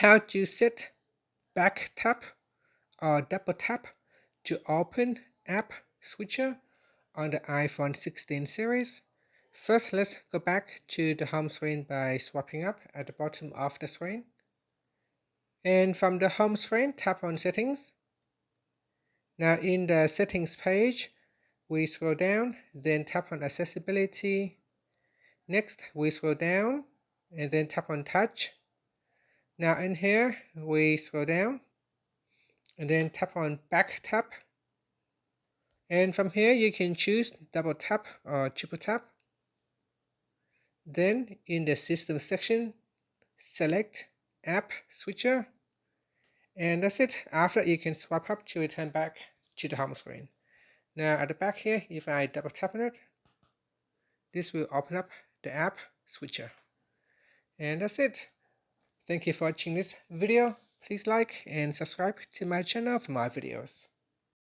How to set back tap or double tap to open app switcher on the iPhone 16 series. First, let's go back to the home screen by swiping up at the bottom of the screen. And from the home screen, tap on Settings. Now in the Settings page, we scroll down, then tap on Accessibility. Next, we scroll down and then tap on Touch. Now in here, we scroll down and then tap on Back Tap. And from here, you can choose double tap or triple tap. Then in the System section, select App Switcher. And that's it. After, you can swipe up to return back to the home screen. Now at the back here, if I double tap on it, this will open up the app switcher. And that's it. Thank you for watching this video. Please like and subscribe to my channel for more videos.